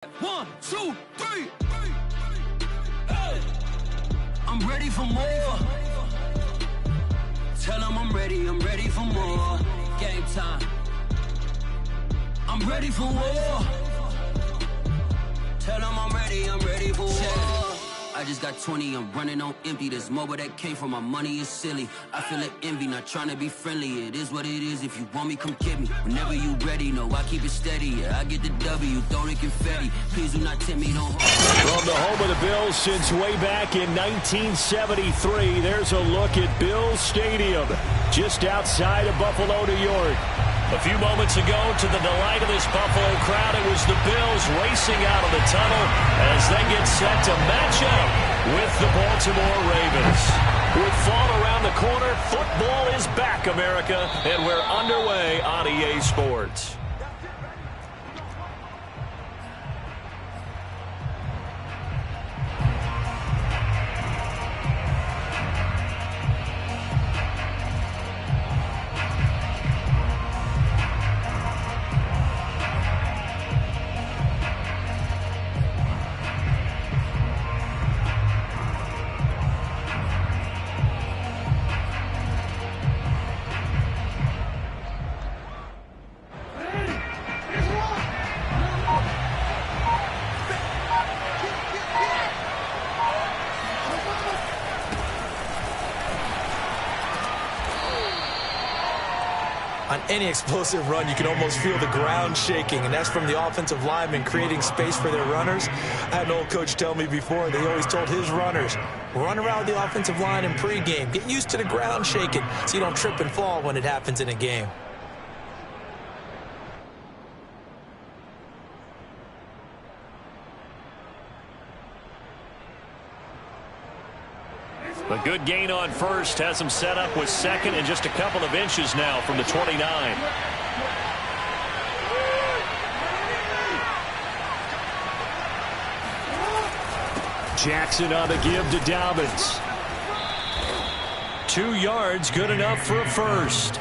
1, 2, 3. Hey. I'm ready for more. Tell them I'm ready for more. Game time. I'm ready for war. Tell them I'm ready for war. I just got 20, I'm running on empty. This mobile that came from my money is silly. I feel like envy, not trying to be friendly. It is what it is, if you want me, come get me. Whenever you ready, no, I keep it steady. Yeah, I get the W, throw the confetti. Please do not tempt me, don't From the home of the Bills since way back in 1973, there's a look at Bills Stadium, just outside of Buffalo, New York. A few moments ago, to the delight of this Buffalo crowd, it was the Bills racing out of the tunnel as they get set to match up with the Baltimore Ravens. With fall around the corner, football is back, America, and we're underway on EA Sports. On any explosive run, you can almost feel the ground shaking, and that's from the offensive linemen creating space for their runners. I had an old coach tell me before, they always told his runners, run around the offensive line in pregame. Get used to the ground shaking so you don't trip and fall when it happens in a game. A good gain on first has him set up with second and just a couple of inches now from the 29. Jackson on the give to Dobbins. 2 yards, good enough for a first.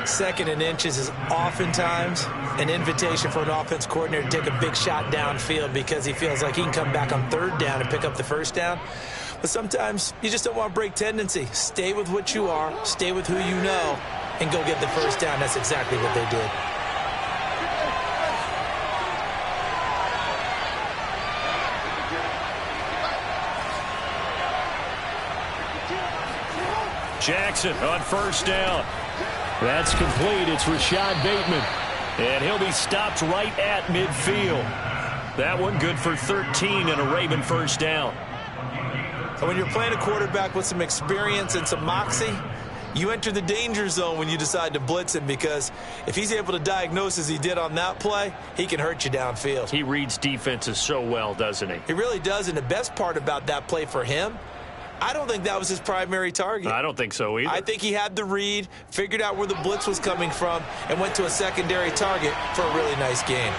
Second and inches is oftentimes an invitation for an offense coordinator to take a big shot downfield because he feels like he can come back on third down and pick up the first down. But sometimes you just don't want to break tendency. Stay with what you are, stay with who you know, and go get the first down. That's exactly what they did. Jackson on first down. That's complete. It's Rashad Bateman. And he'll be stopped right at midfield. That one good for 13 and a Raven first down. And when you're playing a quarterback with some experience and some moxie, you enter the danger zone when you decide to blitz him, because if he's able to diagnose as he did on that play, he can hurt you downfield. He reads defenses so well, doesn't he? He really does, and the best part about that play for him, I don't think that was his primary target. I don't think so either. I think he had the read, figured out where the blitz was coming from, and went to a secondary target for a really nice gain.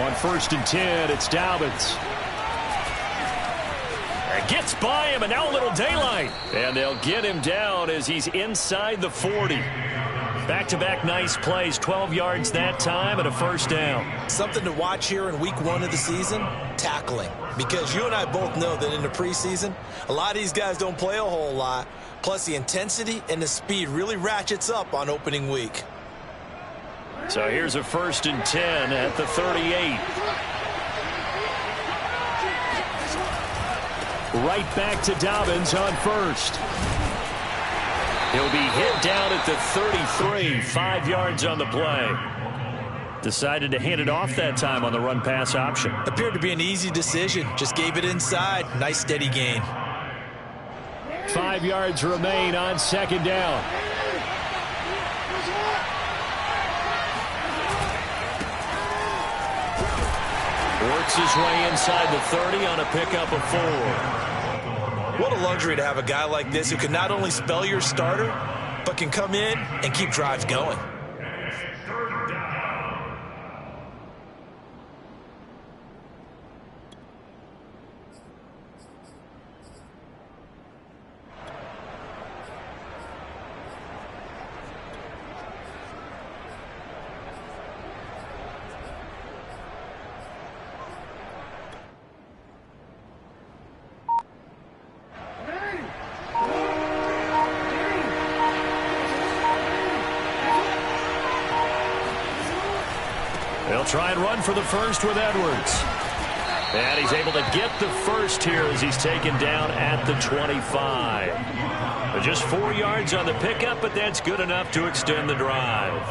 On 1st and 10, it's Dobbins. Gets by him, and now a little daylight. And they'll get him down as he's inside the 40. Back-to-back nice plays, 12 yards that time and a first down. Something to watch here in week 1 of the season, tackling. Because you and I both know that in the preseason, a lot of these guys don't play a whole lot. Plus, the intensity and the speed really ratchets up on opening week. So here's a 1st and 10 at the 38. Right back to Dobbins on first. He'll be hit down at the 33, 5 yards on the play. Decided to hand it off that time on the run-pass option. Appeared to be an easy decision. Just gave it inside. Nice steady gain. 5 yards remain on 2nd down. Works his way inside the 30 on a pickup of 4. What a luxury to have a guy like this who can not only spell your starter, but can come in and keep drives going. They'll try and run for the first with Edwards. And he's able to get the first here as he's taken down at the 25. Just 4 yards on the pickup, but that's good enough to extend the drive.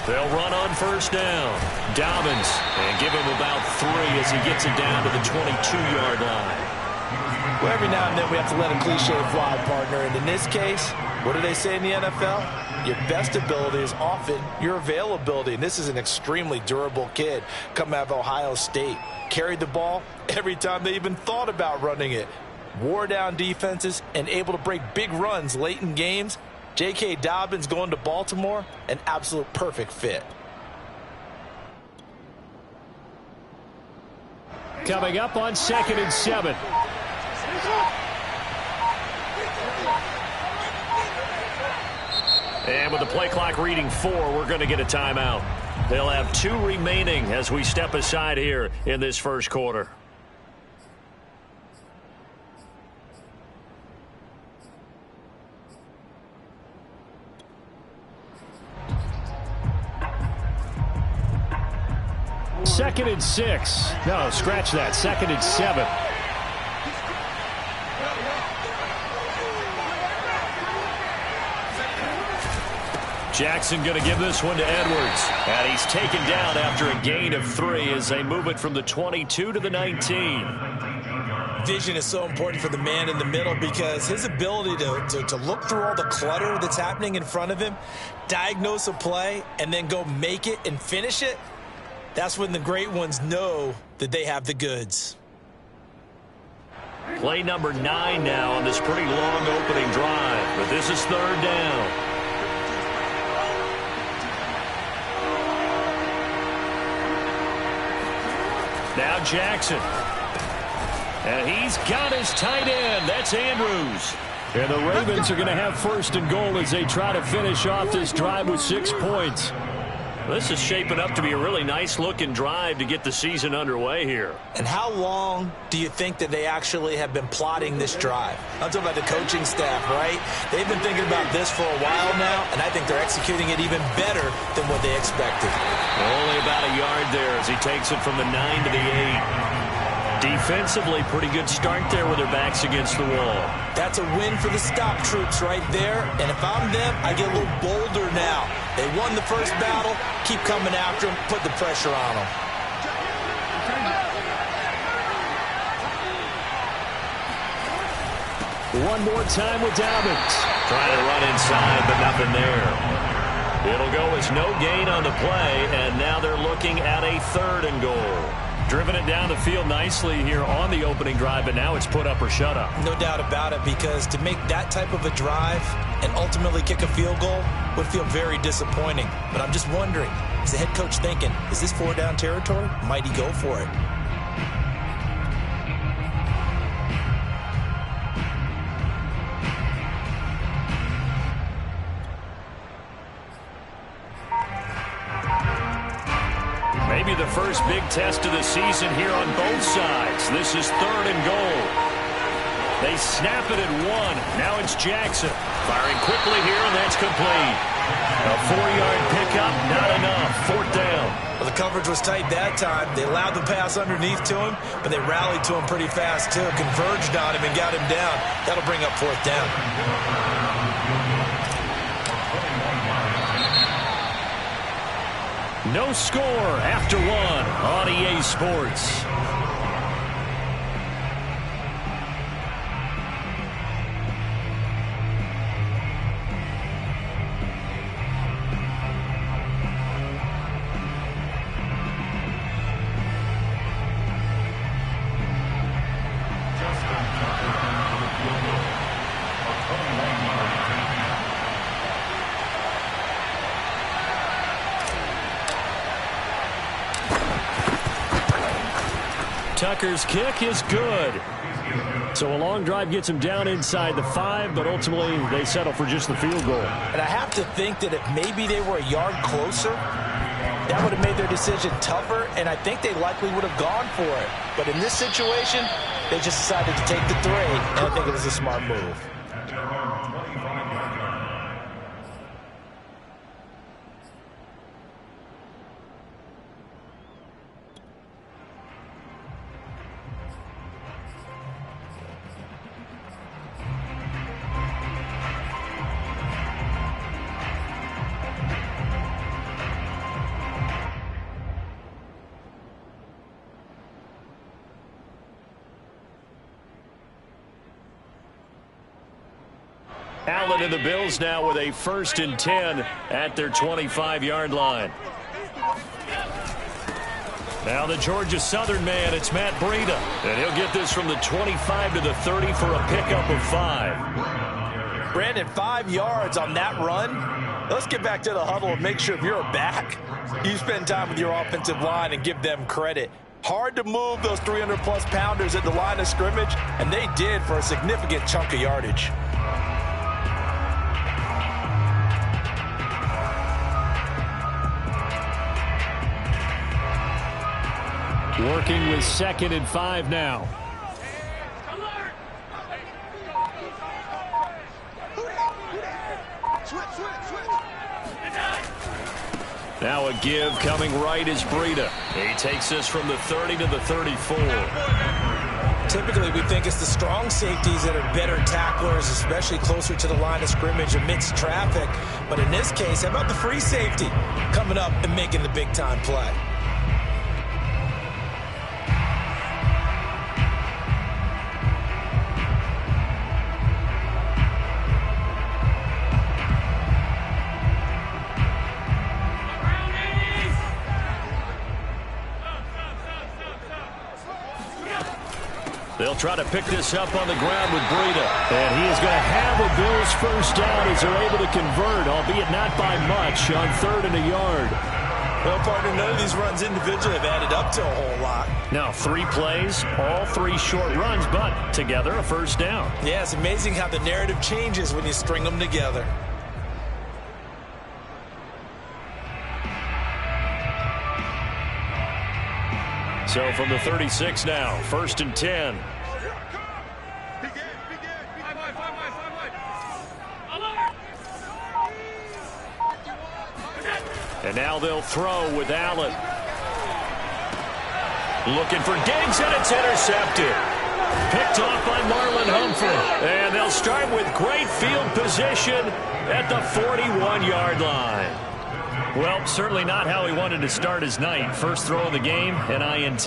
They'll run on first down. Dobbins, and give him about 3 as he gets it down to the 22-yard line. Well, every now and then we have to let a cliche fly, partner. And in this case, what do they say in the NFL? Your best ability is often your availability. And this is an extremely durable kid coming out of Ohio State. Carried the ball every time they even thought about running it. Wore down defenses and able to break big runs late in games. J.K. Dobbins going to Baltimore, an absolute perfect fit. Coming up on 2nd and 7. And with the play clock reading 4, we're going to get a timeout. They'll have 2 remaining as we step aside here in this first quarter. Second and 6. No, scratch that. 2nd and 7. Jackson going to give this one to Edwards. And he's taken down after a gain of 3 as they move it from the 22 to the 19. Vision is so important for the man in the middle because his ability to look through all the clutter that's happening in front of him, diagnose a play, and then go make it and finish it, that's when the great ones know that they have the goods. Play number 9 now on this pretty long opening drive, but this is 3rd down. Now Jackson. And he's got his tight end. That's Andrews. And the Ravens are going to have 1st and goal as they try to finish off this drive with 6 points. This is shaping up to be a really nice-looking drive to get the season underway here. And how long do you think that they actually have been plotting this drive? I'm talking about the coaching staff, right? They've been thinking about this for a while now, and I think they're executing it even better than what they expected. Only about a yard there as he takes it from the 9 to the 8. Defensively, pretty good start there with their backs against the wall. That's a win for the stop troops right there. And if I'm them, I get a little bolder now. They won the first battle. Keep coming after them. Put the pressure on them. One more time with Dobbins. Trying to run inside, but nothing there. It'll go as no gain on the play, and now they're looking at a 3rd and goal. Driven it down the field nicely here on the opening drive, but now it's put up or shut up. No doubt about it, because to make that type of a drive and ultimately kick a field goal would feel very disappointing. But I'm just wondering, is the head coach thinking, is this 4-down territory? Might he go for it? Maybe the first big test of the season here on both sides. This is 3rd and goal. They snap it at 1. Now it's Jackson. Firing quickly here, and that's complete. A 4-yard pickup, not enough. 4th down. Well, the coverage was tight that time. They allowed the pass underneath to him, but they rallied to him pretty fast, too. Converged on him and got him down. That'll bring up 4th down. No score after 1 on EA Sports. Tucker's kick is good. So a long drive gets them down inside the 5, but ultimately they settle for just the field goal. And I have to think that if maybe they were a yard closer, that would have made their decision tougher, and I think they likely would have gone for it. But in this situation, they just decided to take the 3, and I think it was a smart move. Allen and the Bills now with a 1st and 10 at their 25-yard line. Now the Georgia Southern man, it's Matt Breida. And he'll get this from the 25 to the 30 for a pickup of 5. Brandon, 5 yards on that run. Let's get back to the huddle and make sure if you're a back, you spend time with your offensive line and give them credit. Hard to move those 300-plus pounders at the line of scrimmage, and they did for a significant chunk of yardage. Working with 2nd and 5 now. Now a give coming right is Breida. He takes this from the 30 to the 34. Typically, we think it's the strong safeties that are better tacklers, especially closer to the line of scrimmage amidst traffic. But in this case, how about the free safety coming up and making the big-time play? They'll try to pick this up on the ground with Breida. And he is going to have a Bills 1st down as they're able to convert, albeit not by much, on 3rd and a yard. Well, partner, none of these runs individually have added up to a whole lot. Now 3 plays, all 3 short runs, but together a 1st down. Yeah, it's amazing how the narrative changes when you string them together. So from the 36 now, 1st and 10. And now they'll throw with Allen. Looking for Diggs, and it's intercepted. Picked off by Marlon Humphrey. And they'll start with great field position at the 41-yard line. Well, certainly not how he wanted to start his night. First throw of the game, an INT.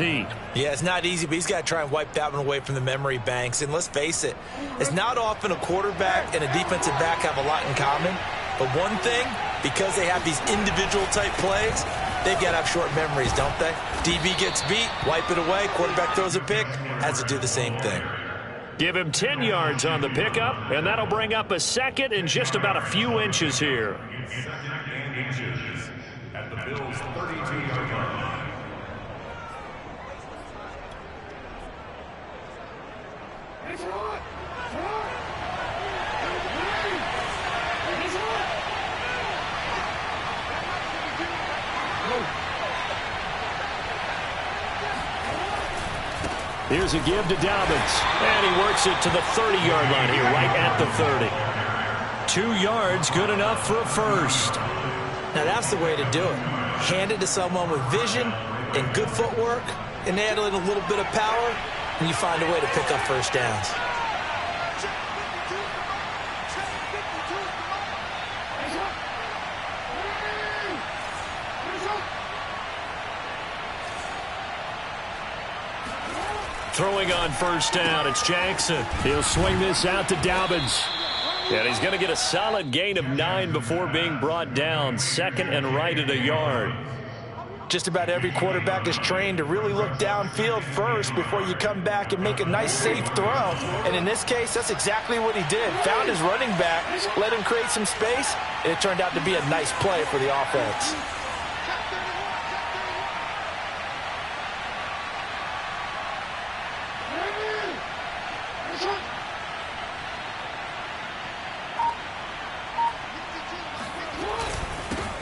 Yeah, it's not easy, but he's got to try and wipe that one away from the memory banks. And let's face it, it's not often a quarterback and a defensive back have a lot in common. But one thing, because they have these individual type plays, they've got to have short memories, don't they? DB gets beat, wipe it away, quarterback throws a pick, has to do the same thing. Give him 10 yards on the pickup, and that'll bring up a 2nd and just about a few inches here. 2nd and inches at the Bills' 32-yard line. Here's a give to Dobbins, and he works it to the 30-yard line here, right at the 30. 2 yards, good enough for a 1st. Now that's the way to do it. Hand it to someone with vision and good footwork, and add in a little bit of power, and you find a way to pick up 1st downs. Throwing on 1st down, it's Jackson. He'll swing this out to Dobbins. And he's going to get a solid gain of 9 before being brought down. 2nd and right at a yard. Just about every quarterback is trained to really look downfield first before you come back and make a nice, safe throw. And in this case, that's exactly what he did. Found his running back, let him create some space, and it turned out to be a nice play for the offense.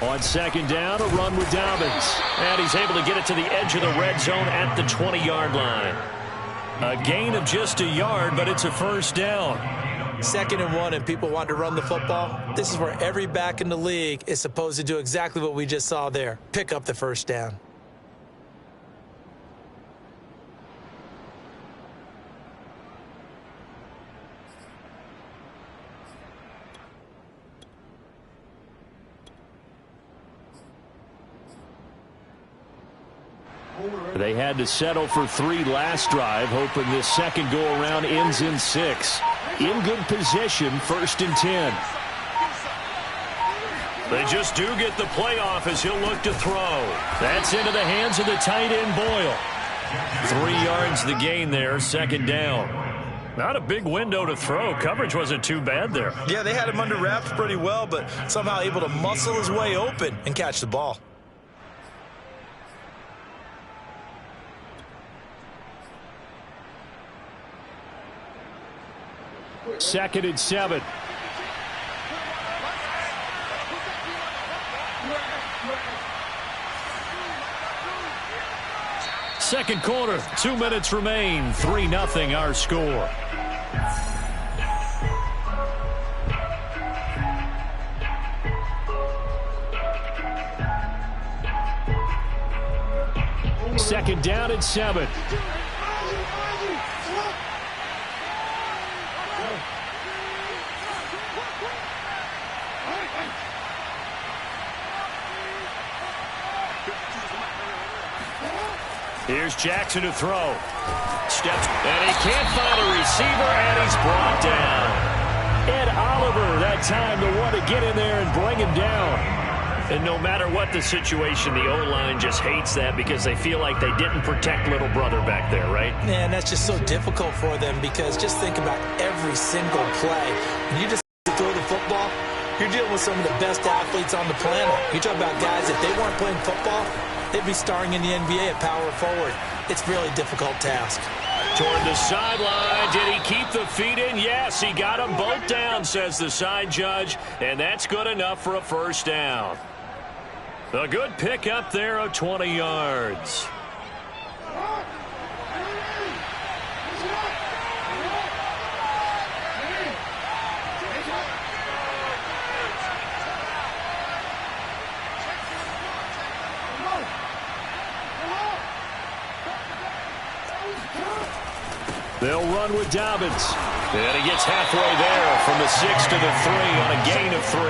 On second down, a run with Dobbins. And he's able to get it to the edge of the red zone at the 20-yard line. A gain of just a yard, but it's a first down. 2nd and 1, and people want to run the football. This is where every back in the league is supposed to do exactly what we just saw there. Pick up the first down. They had to settle for 3 last drive, hoping this second go-around ends in 6. In good position, 1st and 10. They just do get the playoff as he'll look to throw. That's into the hands of the tight end, Boyle. 3 yards the gain there, 2nd down. Not a big window to throw. Coverage wasn't too bad there. Yeah, they had him under wraps pretty well, but somehow able to muscle his way open and catch the ball. 2nd and 7. Second quarter, 2 minutes remain. 3-0 our score. Second down and 7. Here's Jackson to throw. Steps, and he can't find a receiver, and he's brought down. Ed Oliver, that time to want to get in there and bring him down. And no matter what the situation, the O-line just hates that because they feel like they didn't protect little brother back there, right? Man, that's just so difficult for them because just think about every single play. When you just throw the football, you're dealing with some of the best athletes on the planet. You talk about guys, if they weren't playing football, they'd be starring in the NBA at power forward. It's a really difficult task. Toward the sideline. Did he keep the feet in? Yes, he got them both down, says the side judge. And that's good enough for a first down. A good pick up there of 20 yards. They'll run with Dobbins. And he gets halfway there from the 6 to the 3 on a gain of 3.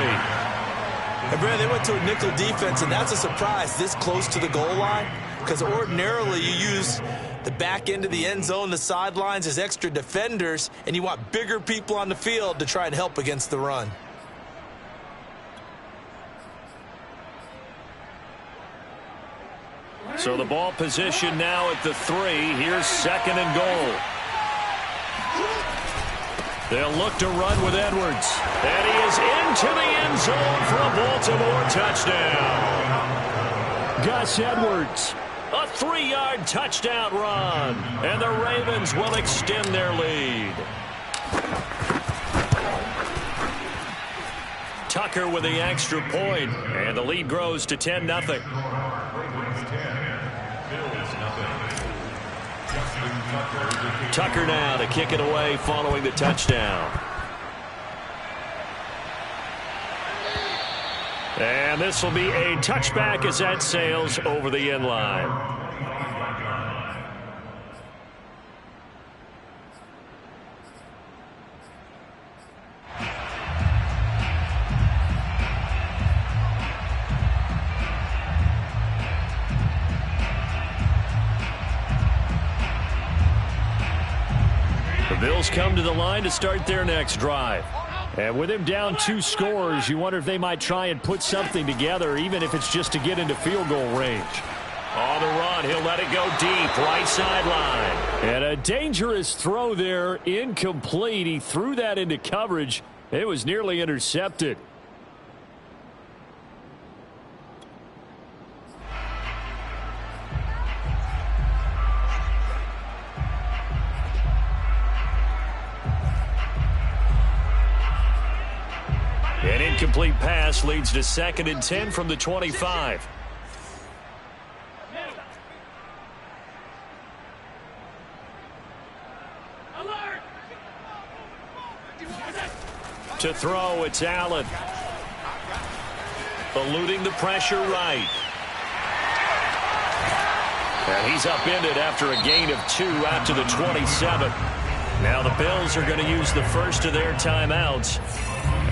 And Brad, they went to a nickel defense, and that's a surprise this close to the goal line because ordinarily you use the back end of the end zone, the sidelines as extra defenders, and you want bigger people on the field to try and help against the run. So the ball position now at the 3. Here's 2nd and goal. They'll look to run with Edwards. And he is into the end zone for a Baltimore touchdown. Gus Edwards, a 3-yard touchdown run. And the Ravens will extend their lead. Tucker with the extra point, and the lead grows to 10-0. Tucker now to kick it away following the touchdown. And this will be a touchback as that sails over the end line. The Bills come to the line to start their next drive. And with him down 2 scores, you wonder if they might try and put something together, even if it's just to get into field goal range. On the run, he'll let it go deep, right sideline. And a dangerous throw there, incomplete. He threw that into coverage. It was nearly intercepted. An incomplete pass leads to 2nd and 10 from the 25. To throw, it's Allen. Eluding the pressure right. And he's upended after a gain of 2 out to the 27. Now the Bills are going to use the first of their timeouts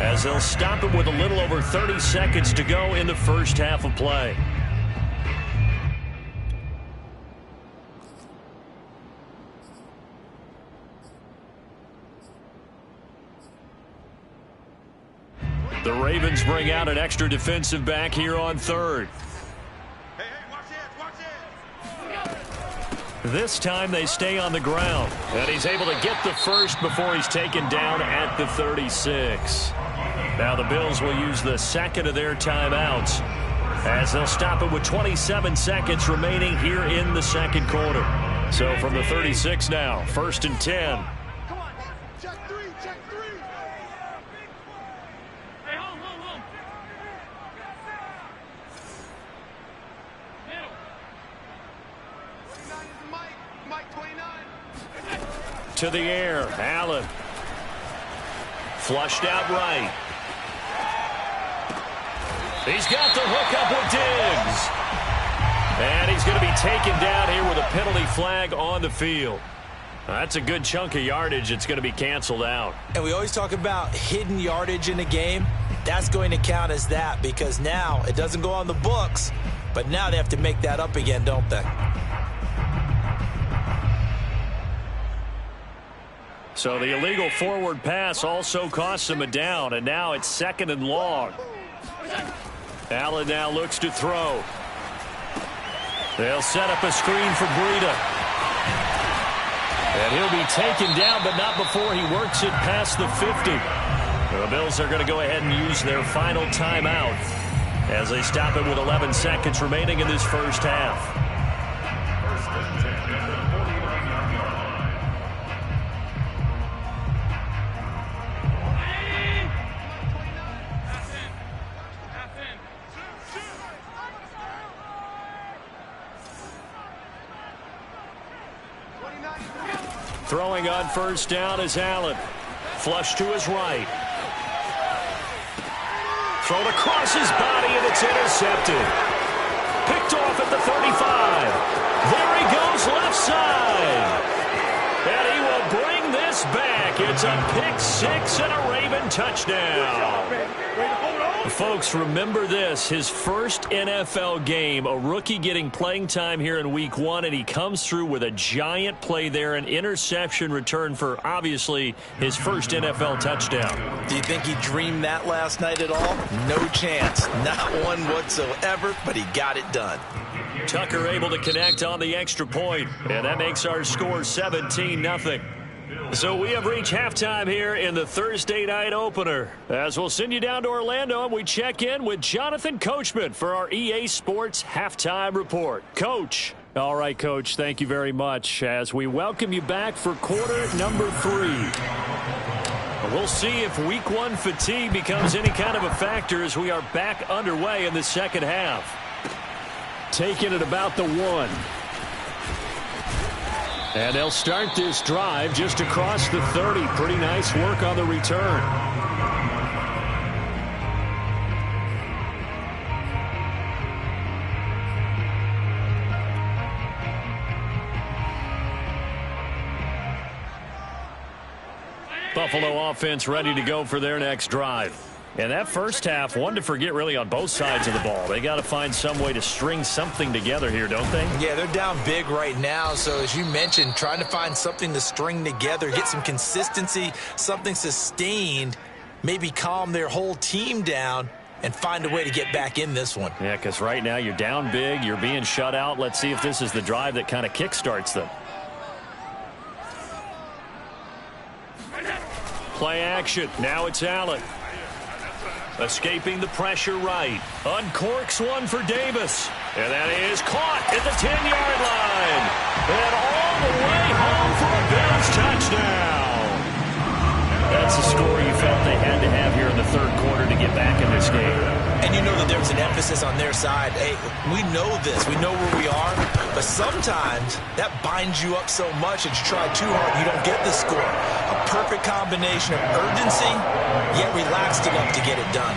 as they'll stop him with a little over 30 seconds to go in the first half of play. The Ravens bring out an extra defensive back here on 3rd. This time they stay on the ground, and he's able to get the first before he's taken down at the 36. Now the Bills will use the second of their timeouts as they'll stop it with 27 seconds remaining here in the second quarter. So from the 36 now, 1st and 10. To the air, Allen. Flushed out right. He's got the hook up with Diggs. And he's going to be taken down here with a penalty flag on the field. That's a good chunk of yardage. It's going to be canceled out. And we always talk about hidden yardage in a game. That's going to count as that because now it doesn't go on the books, but now they have to make that up again, don't they? So the illegal forward pass also costs him a down, and now it's 2nd and long. Allen now looks to throw. They'll set up a screen for Breida. And he'll be taken down, but not before he works it past the 50. The Bills are going to go ahead and use their final timeout as they stop it with 11 seconds remaining in this first half. Throwing on 1st down is Allen. Flush to his right. Thrown across his body, and it's intercepted. Picked off at the 35. There he goes, left side. And he will bring this back. It's a pick 6 and a Raven touchdown. Folks, remember this, his first NFL game, a rookie getting playing time here in week 1, and he comes through with a giant play there, an interception return for, obviously, his first NFL touchdown. Do you think he dreamed that last night at all? No chance. Not one whatsoever, but he got it done. Tucker able to connect on the extra point, and that makes our score 17-0. So we have reached halftime here in the Thursday night opener. As we'll send you down to Orlando and we check in with Jonathan Coachman for our EA Sports Halftime Report. Coach. All right, Coach, thank you very much as we welcome you back for quarter number 3. We'll see if week 1 fatigue becomes any kind of a factor as we are back underway in the second half. Taking it about the 1. And they'll start this drive just across the 30. Pretty nice work on the return. Buffalo offense ready to go for their next drive. And that first half, one to forget really on both sides of the ball. They got to find some way to string something together here, don't they? Yeah, they're down big right now. So as you mentioned, trying to find something to string together, get some consistency, something sustained, maybe calm their whole team down and find a way to get back in this one. Yeah, because right now you're down big, you're being shut out. Let's see if this is the drive that kind of kickstarts them. Play action. Now it's Allen. Escaping the pressure right. Uncorks one for Davis. And that is caught at the 10-yard line. And all the way home for a Bills touchdown. That's the score you felt they had to have here in the third quarter to get back in this game. And you know that there's an emphasis on their side. Hey, we know this. We know where we are. But sometimes that binds you up so much that you try too hard, you don't get the score. A perfect combination of urgency, yet relaxed enough to get it done.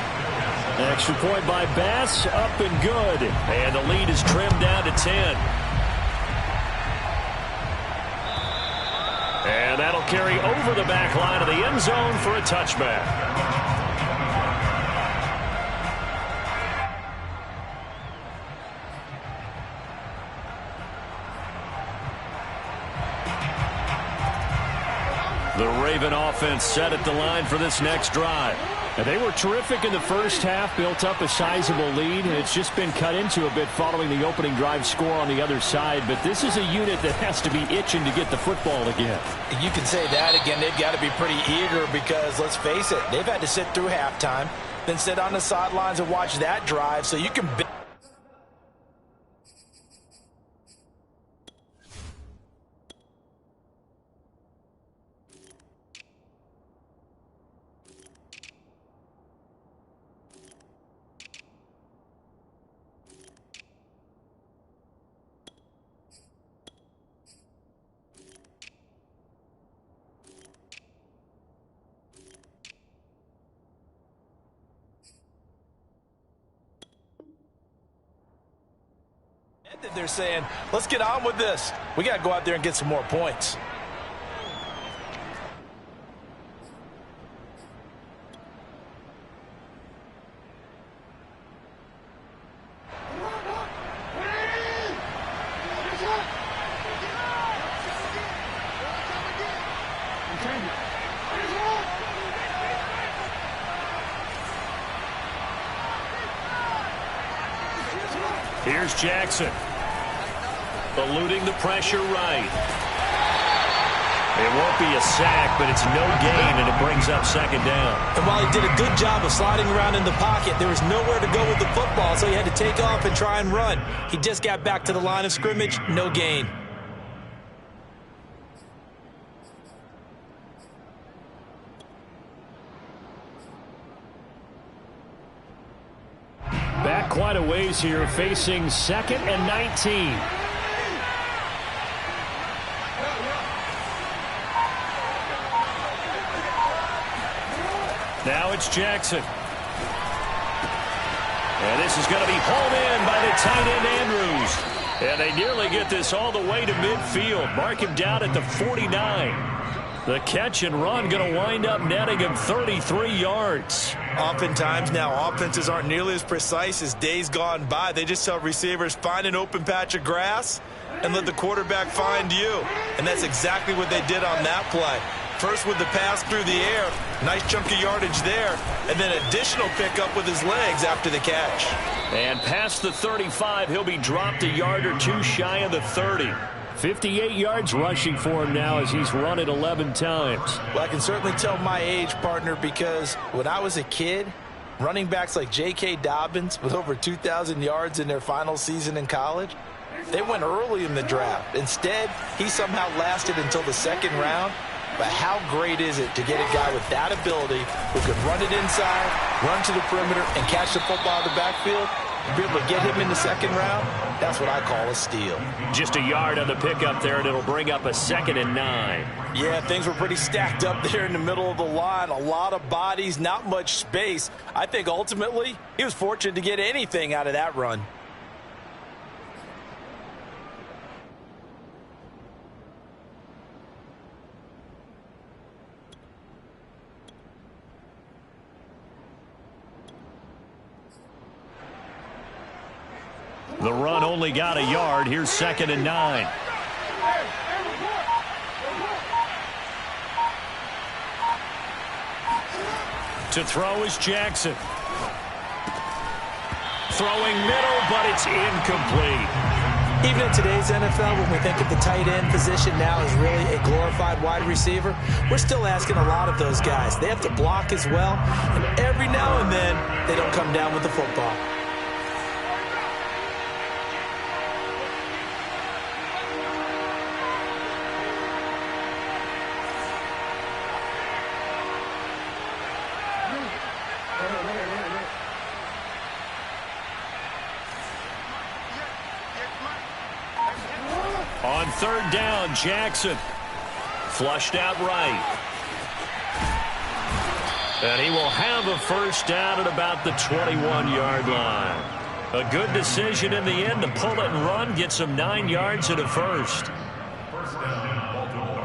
Extra point by Bass, up and good. And the lead is trimmed down to 10. And that'll carry over the back line of the end zone for a touchback. The Raven offense set at the line for this next drive. And they were terrific in the first half, built up a sizable lead, and it's just been cut into a bit following the opening drive score on the other side. But this is a unit that has to be itching to get the football again. You can say that again. They've got to be pretty eager because, let's face it, they've had to sit through halftime, then sit on the sidelines and watch that drive. So you can... They're saying, let's get on with this. We got to go out there and get some more points. Here's Jackson. Eluding the pressure right. It won't be a sack, but it's no gain, and it brings up second down. And while he did a good job of sliding around in the pocket, there was nowhere to go with the football, so he had to take off and try and run. He just got back to the line of scrimmage, no gain. Back quite a ways here, facing 2nd and 19. Now it's Jackson. And this is going to be hauled in by the tight end Andrews. And they nearly get this all the way to midfield. Mark him down at the 49. The catch and run going to wind up netting him 33 yards. Oftentimes now offenses aren't nearly as precise as days gone by. They just tell receivers, find an open patch of grass and let the quarterback find you. And that's exactly what they did on that play. First with the pass through the air, nice chunk of yardage there, and then additional pickup with his legs after the catch. And past the 35, he'll be dropped a yard or two shy of the 30. 58 yards rushing for him now as he's run it 11 times. Well, I can certainly tell my age, partner, because when I was a kid, running backs like J.K. Dobbins with over 2,000 yards in their final season in college, they went early in the draft. Instead, he somehow lasted until the second round. But how great is it to get a guy with that ability who can run it inside, run to the perimeter, and catch the football in the backfield? Be able to get him in the second round, that's what I call a steal. Just a yard on the pickup there, and it'll bring up a 2nd and 9. Yeah, things were pretty stacked up there in the middle of the line. A lot of bodies, not much space. I think ultimately he was fortunate to get anything out of that run. The run only got a yard. Here's 2nd and 9. To throw is Jackson. Throwing middle, but it's incomplete. Even in today's NFL, when we think of the tight end position now as really a glorified wide receiver, we're still asking a lot of those guys. They have to block as well, and every now and then, they don't come down with the football. On third down, Jackson. Flushed out right. And he will have a first down at about the 21-yard line. A good decision in the end to pull it and run, get some 9 yards at a first. First down, Baltimore.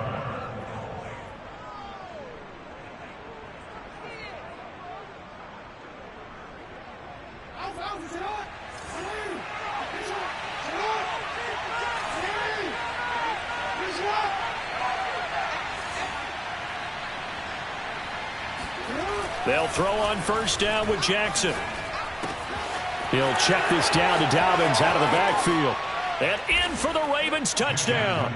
They'll throw on first down with Jackson. He'll check this down to Dobbins out of the backfield. And in for the Ravens touchdown.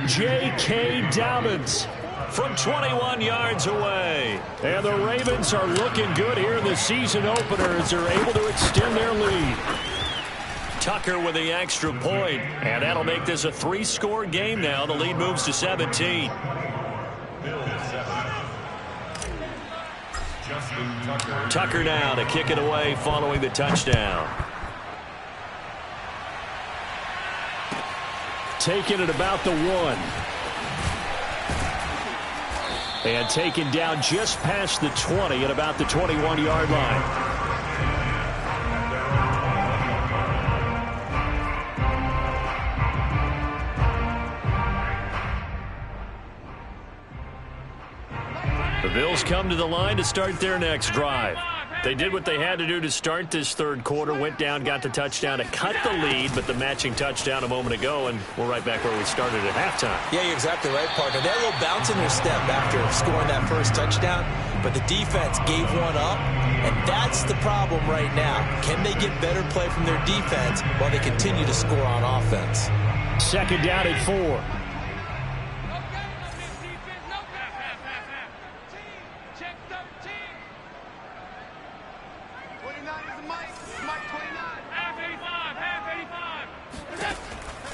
J.K. Dobbins from 21 yards away. And the Ravens are looking good here in the season opener as they're able to extend their lead. Tucker with the extra point. And that'll make this a 3-score game now. The lead moves to 17. Tucker now to kick it away following the touchdown. Taken at about the 1. And taken down just past the 20 at about the 21-yard line. The Bills come to the line to start their next drive. They did what they had to do to start this third quarter, went down, got the touchdown to cut the lead, but the matching touchdown a moment ago, and we're right back where we started at halftime. Yeah, you're exactly right, partner. They had a little bounce in their step after scoring that first touchdown, but the defense gave one up, and that's the problem right now. Can they get better play from their defense while they continue to score on offense? Second down at 4.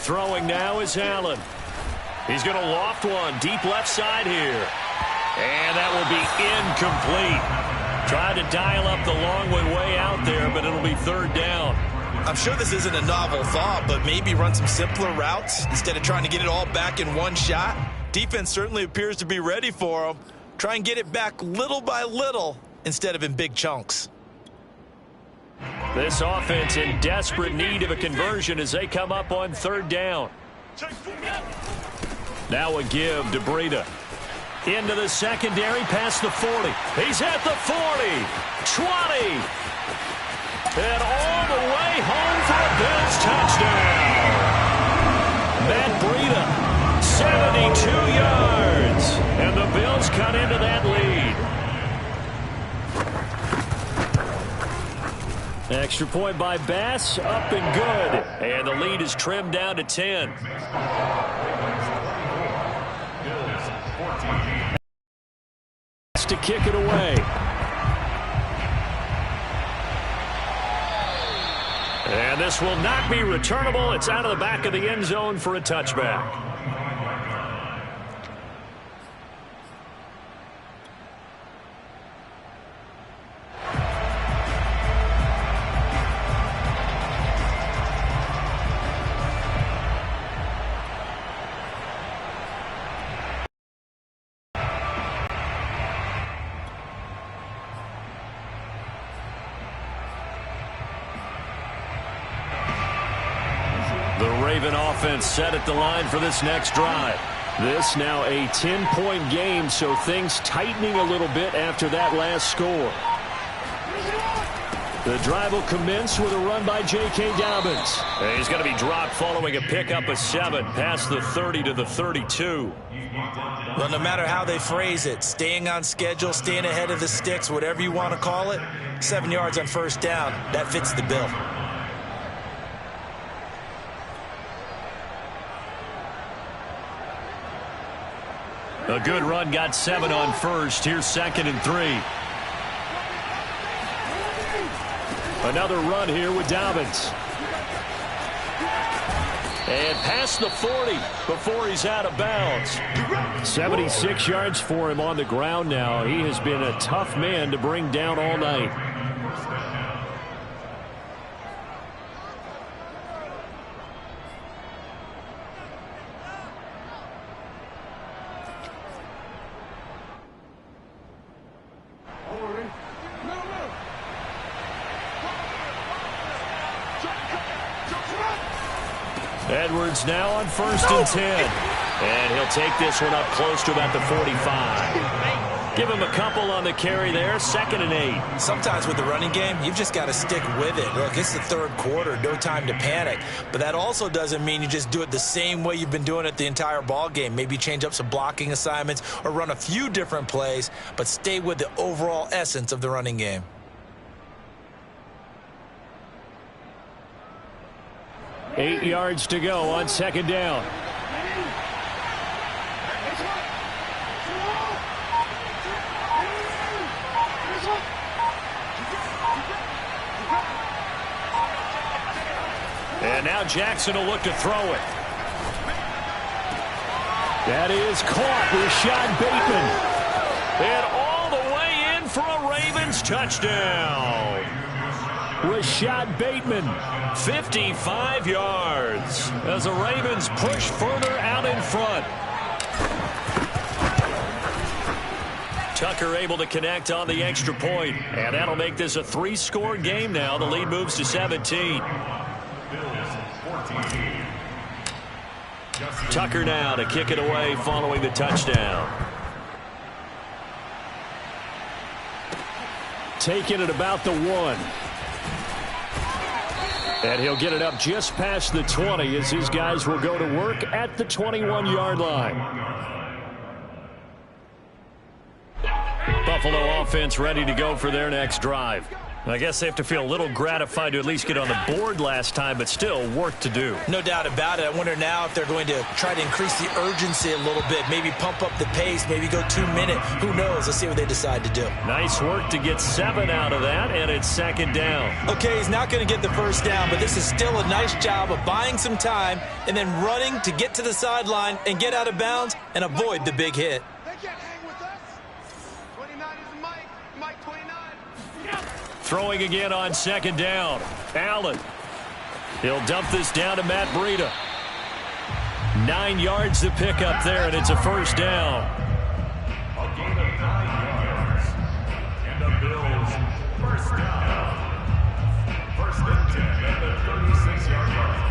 Throwing now is Allen. He's going to loft one deep left side here. And that will be incomplete. Tried to dial up the long one way out there, but it'll be third down. I'm sure this isn't a novel thought, but maybe run some simpler routes instead of trying to get it all back in one shot. Defense certainly appears to be ready for them. Try and get it back little by little instead of in big chunks. This offense in desperate need of a conversion as they come up on third down. Now a give to Breida. Into the secondary, past the 40. He's at the 40, 20, and all the way home for a Bills touchdown. Matt Breida, 72 yards, and the Bills cut into that lead. Extra point by Bass, up and good. And the lead is trimmed down to 10. To kick it away. And this will not be returnable. It's out of the back of the end zone for a touchback. Offense set at the line for this next drive. This now a 10-point game, so things tightening a little bit after that last score. The drive will commence with a run by J.K. Dobbins. And he's going to be dropped following a pickup of 7 past the 30 to the 32. Well, no matter how they phrase it, staying on schedule, staying ahead of the sticks, whatever you want to call it, 7 yards on first down, that fits the bill. A good run, got 7 on first. Here's 2nd and 3. Another run here with Dobbins. And past the 40 before he's out of bounds. 76 yards for him on the ground now. He has been a tough man to bring down all night. Edwards now on 1st and 10. And he'll take this one up close to about the 45. Give him a couple on the carry there, 2nd and 8. Sometimes with the running game, you've just got to stick with it. Look, it's the 3rd quarter, no time to panic. But that also doesn't mean you just do it the same way you've been doing it the entire ball game. Maybe change up some blocking assignments or run a few different plays, but stay with the overall essence of the running game. Eight yards to go on 2nd down. And now Jackson will look to throw it. That is caught. Rashad Bateman. And all the way in for a Ravens touchdown. Rashad Bateman, 55 yards as the Ravens push further out in front. Tucker able to connect on the extra point, and that'll make this a 3-score game now. The lead moves to 17. Tucker now to kick it away following the touchdown. Taking it about the 1. And he'll get it up just past the 20 as his guys will go to work at the 21-yard line. Buffalo offense ready to go for their next drive. I guess they have to feel a little gratified to at least get on the board last time, but still work to do. No doubt about it. I wonder now if they're going to try to increase the urgency a little bit, maybe pump up the pace, maybe go 2-minute. Who knows? Let's see what they decide to do. Nice work to get 7 out of that, and it's 2nd down. Okay, he's not going to get the first down, but this is still a nice job of buying some time and then running to get to the sideline and get out of bounds and avoid the big hit. Throwing again on 2nd down. Allen. He'll dump this down to Matt Breida. 9 yards to pick up there, and it's a 1st down. A gain of 9 yards. And the Bills, 1st down. 1st and 10 at the 36-yard line.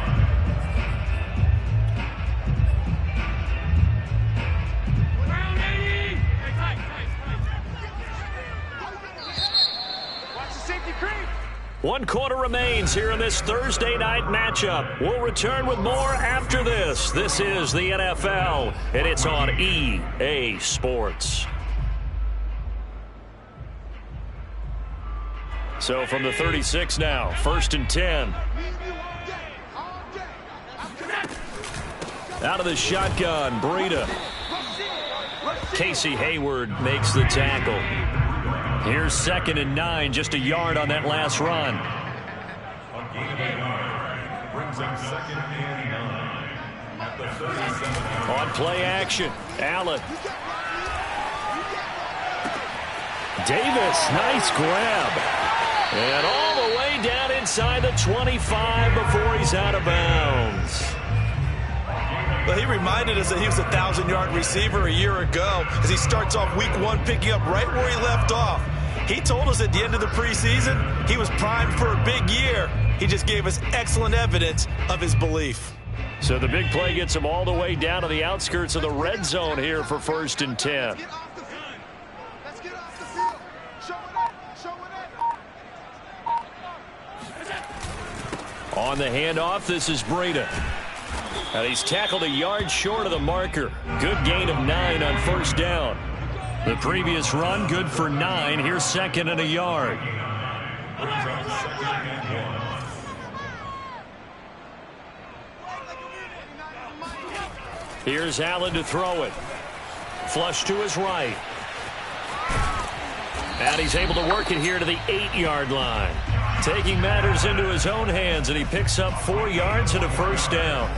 One quarter remains here in this Thursday night matchup. We'll return with more after this. This is the NFL, and it's on EA Sports. So from the 36 now, 1st and 10. Out of the shotgun, Breida. Casey Hayward makes the tackle. Here's 2nd and 9, just a yard on that last run. A gain of a yard brings up 2nd and 9 at the 37. On play action, Allen. Davis, nice grab. And all the way down inside the 25 before he's out of bounds. Well, he reminded us that he was a 1,000-yard receiver a year ago as he starts off week 1 picking up right where he left off. He told us at the end of the preseason he was primed for a big year. He just gave us excellent evidence of his belief. So the big play gets him all the way down to the outskirts of the red zone here for 1st and 10. Let's get off the field. Show it up. On the handoff, this is Breida. And he's tackled a yard short of the marker. Good gain of 9 on 1st down. The previous run, good for 9. Here's 2nd and a yard. Here's Allen to throw it. Flush to his right. And he's able to work it here to the 8-yard line. Taking matters into his own hands, and he picks up 4 yards and a 1st down.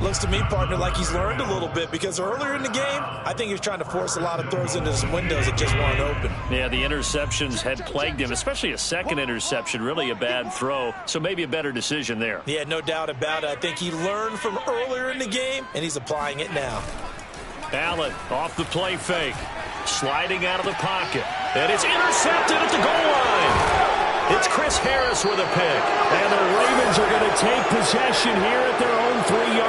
Looks to me, partner, like he's learned a little bit because earlier in the game, I think he was trying to force a lot of throws into some windows that just weren't open. Yeah, the interceptions had plagued him, especially a 2nd interception, really a bad throw, so maybe a better decision there. Yeah, no doubt about it. I think he learned from earlier in the game, and he's applying it now. Allen off the play fake, sliding out of the pocket, and it's intercepted at the goal line. It's Chris Harris with a pick, and the Ravens are going to take possession here at their own 3-yard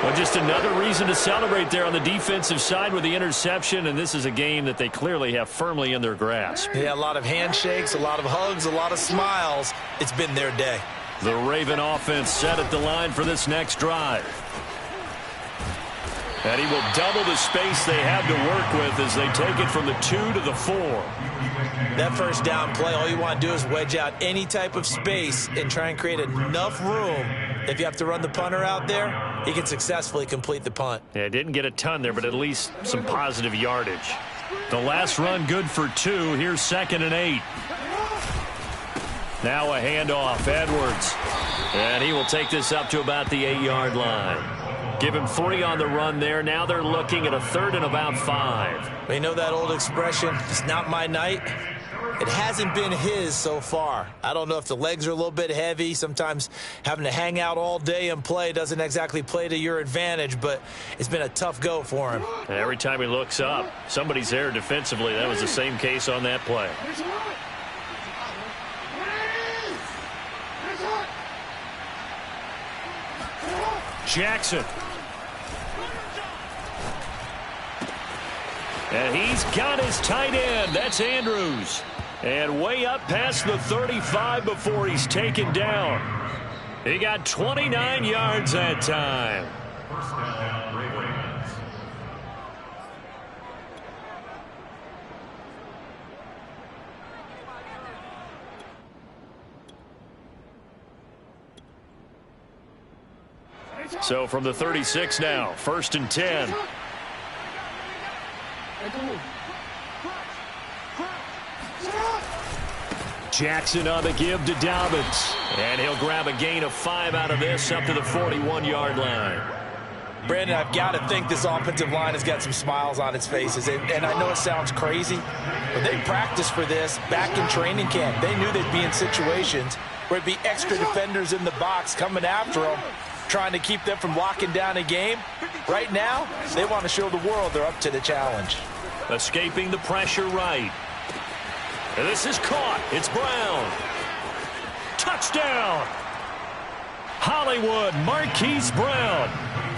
Well, just another reason to celebrate there on the defensive side with the interception, and this is a game that they clearly have firmly in their grasp. Yeah, a lot of handshakes, a lot of hugs, a lot of smiles. It's been their day. The Raven offense set at the line for this next drive. And he will double the space they have to work with as they take it from the 2 to the 4. That first down play, all you want to do is wedge out any type of space and try and create enough room. If you have to run the punter out there, he can successfully complete the punt. Yeah, didn't get a ton there, but at least some positive yardage. The last run good for 2. Here's 2nd and 8. Now a handoff, Edwards. And he will take this up to about the 8-yard line. Give him 3 on the run there. Now they're looking at a 3rd and about 5. You know that old expression, it's not my night? It hasn't been his so far. I don't know if the legs are a little bit heavy. Sometimes having to hang out all day and play doesn't exactly play to your advantage, but it's been a tough go for him. And every time he looks up, somebody's there defensively. That was the same case on that play. Jackson. And he's got his tight end. That's Andrews. And way up past the 35 before he's taken down. He got 29 yards that time. First down, Ravens. So from the 36 now, 1st and 10. Jackson on the give to Dobbins. And he'll grab a gain of 5 out of this up to the 41-yard line. Brandon, I've got to think this offensive line has got some smiles on its faces. And I know it sounds crazy, but they practiced for this back in training camp. They knew they'd be in situations where it'd be extra defenders in the box coming after them, trying to keep them from locking down a game. Right now, they want to show the world they're up to the challenge. Escaping the pressure right. And this is caught. It's Brown. Touchdown. Hollywood, Marquise Brown.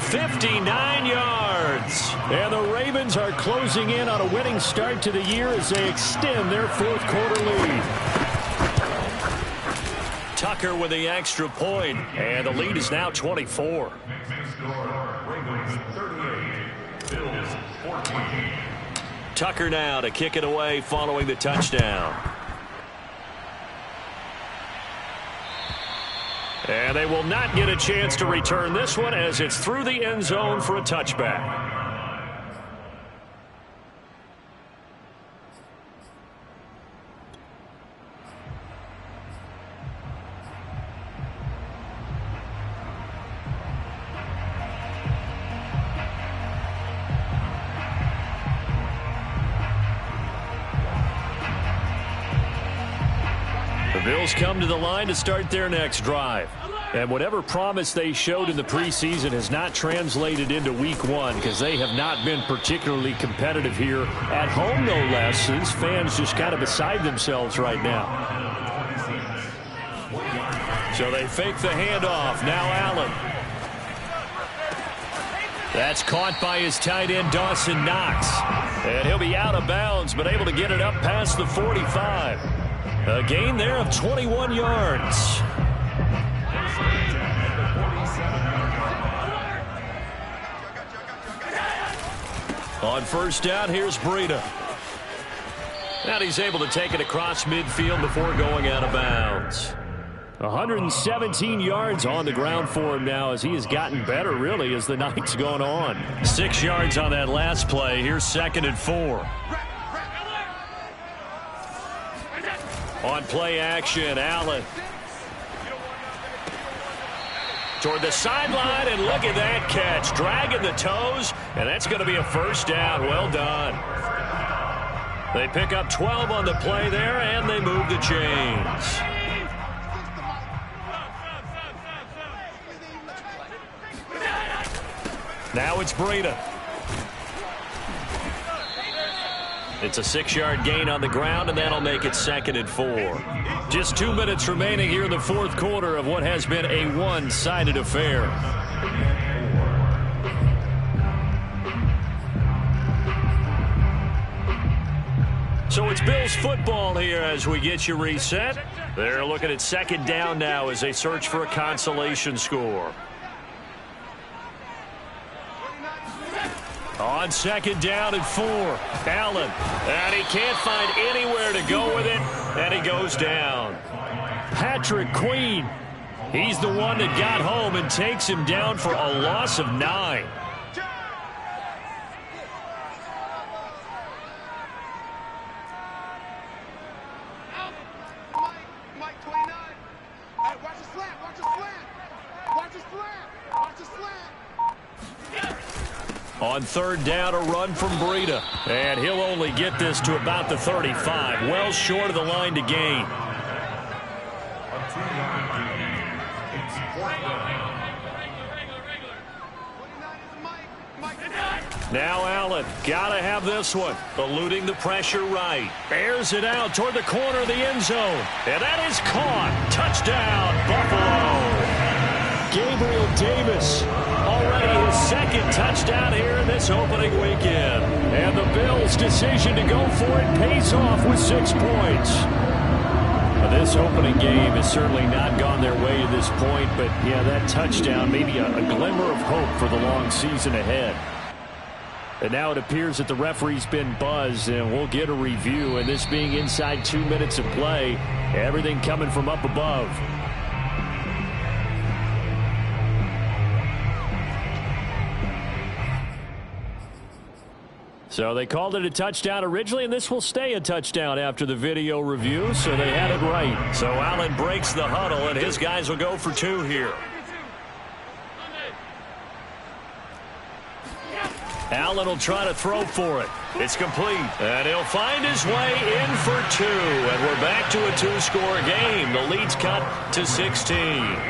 59 yards. And the Ravens are closing in on a winning start to the year as they extend their 4th quarter lead. Tucker with the extra point, and the lead is now 24. Next score, Ravens 38, Bills 14. Tucker now to kick it away following the touchdown. And they will not get a chance to return this one as it's through the end zone for a touchback. The Bills come to the line to start their next drive. And whatever promise they showed in the preseason has not translated into week 1 because they have not been particularly competitive here at home, no less. These fans just kind of beside themselves right now. So they fake the handoff. Now Allen. That's caught by his tight end, Dawson Knox. And he'll be out of bounds, but able to get it up past the 45. A gain there of 21 yards. On first down, here's Breida. And he's able to take it across midfield before going out of bounds. 117 yards on the ground for him now as he has gotten better, really, as the night's gone on. 6 yards on that last play. Here's 2nd and 4. On play action, Allen. Toward the sideline, and look at that catch. Dragging the toes, and that's going to be a first down. Well done. They pick up 12 on the play there, and they move the chains. Now it's Breida. It's a 6-yard gain on the ground, and that'll make it 2nd and 4. Just 2 minutes remaining here in the 4th quarter of what has been a one-sided affair. So it's Bills football here as we get you reset. They're looking at second down now as they search for a consolation score. On second down and 4, Allen. And he can't find anywhere to go with it, and he goes down. Patrick Queen, he's the one that got home and takes him down for a loss of 9. Mike 29. Hey, watch the slant, watch the slant. Watch the slant, watch the slant. On third down, a run from Breida. And he'll only get this to about the 35. Well short of the line to gain. Now Allen, gotta have this one. Eluding the pressure right. Airs it out toward the corner of the end zone. And that is caught. Touchdown, Buffalo. Gabriel Davis, already his second touchdown here in this opening weekend. And the Bills' decision to go for it pays off with 6 points. Now, this opening game has certainly not gone their way to this point, but yeah, that touchdown, maybe a glimmer of hope for the long season ahead. And now it appears that the referee's been buzzed, and we'll get a review. And this being inside 2 minutes of play, everything coming from up above. So they called it a touchdown originally, and this will stay a touchdown after the video review, so they had it right. So Allen breaks the huddle, and his guys will go for 2 here. Allen will try to throw for it. It's complete. And he'll find his way in for 2. And we're back to a 2-score game. The lead's cut to 16.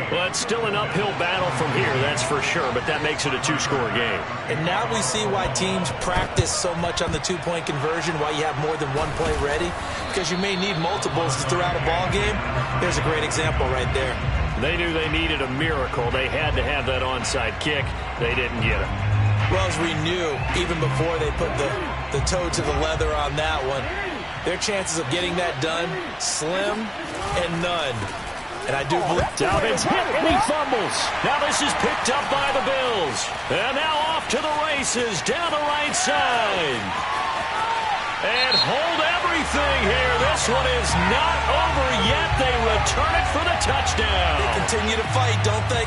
Well, it's still an uphill battle from here, that's for sure. But that makes it a 2-score game. And now we see why teams practice so much on the 2-point conversion, why you have more than one play ready. Because you may need multiples to throw out a ball game. There's a great example right there. They knew they needed a miracle. They had to have that onside kick. They didn't get it. Well, as we knew, even before they put the toe to the leather on that one, their chances of getting that done, slim and none. And I do believe... Dobbins hit and he fumbles. Now this is picked up by the Bills. And now off to the races down the right side. And hold everything here. This one is not over yet. They return it for the touchdown. They continue to fight, don't they?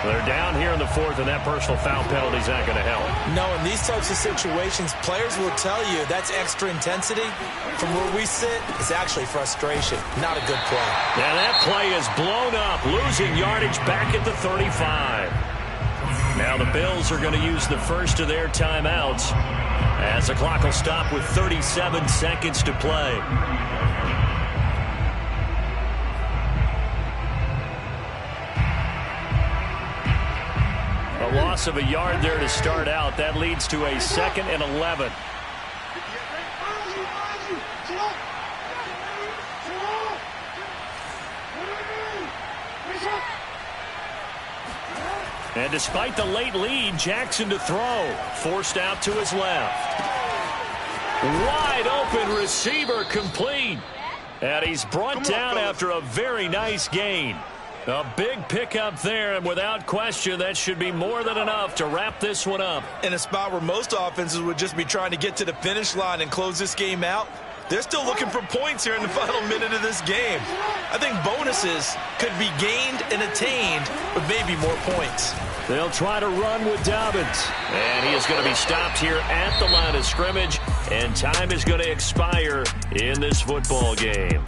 They're down here in the 4th, and that personal foul penalty is not going to help. No, in these types of situations, players will tell you that's extra intensity. From where we sit, it's actually frustration. Not a good play. Now that play is blown up, losing yardage back at the 35. Now the Bills are going to use the first of their timeouts as the clock will stop with 37 seconds to play. A loss of a yard there to start out. That leads to a 2nd and 11. And despite the late lead, Jackson to throw. Forced out to his left. Wide open receiver complete. And he's brought down after a very nice gain. A big pickup there, and without question, that should be more than enough to wrap this one up. In a spot where most offenses would just be trying to get to the finish line and close this game out, they're still looking for points here in the final minute of this game. I think bonuses could be gained and attained with maybe more points. They'll try to run with Dobbins. And he is going to be stopped here at the line of scrimmage, and time is going to expire in this football game.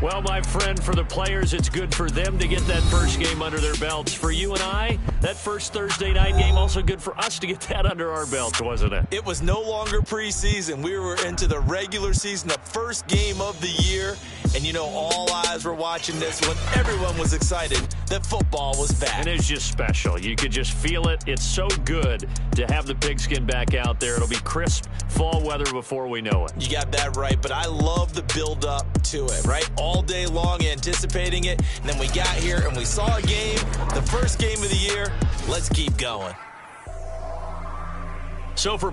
Well, my friend, for the players, it's good for them to get that first game under their belts. For you and I, that first Thursday night game, also good for us to get that under our belts, wasn't it? It was no longer preseason. We were into the regular season, the first game of the year. And, you know, all eyes were watching this when everyone was excited that football was back. And it's just special. You could just feel it. It's so good to have the pigskin back out there. It'll be crisp fall weather before we know it. You got that right, but I love the build-up to it, right? All day long anticipating it, and then we got here and we saw a game, the first game of the year. Let's keep going. So for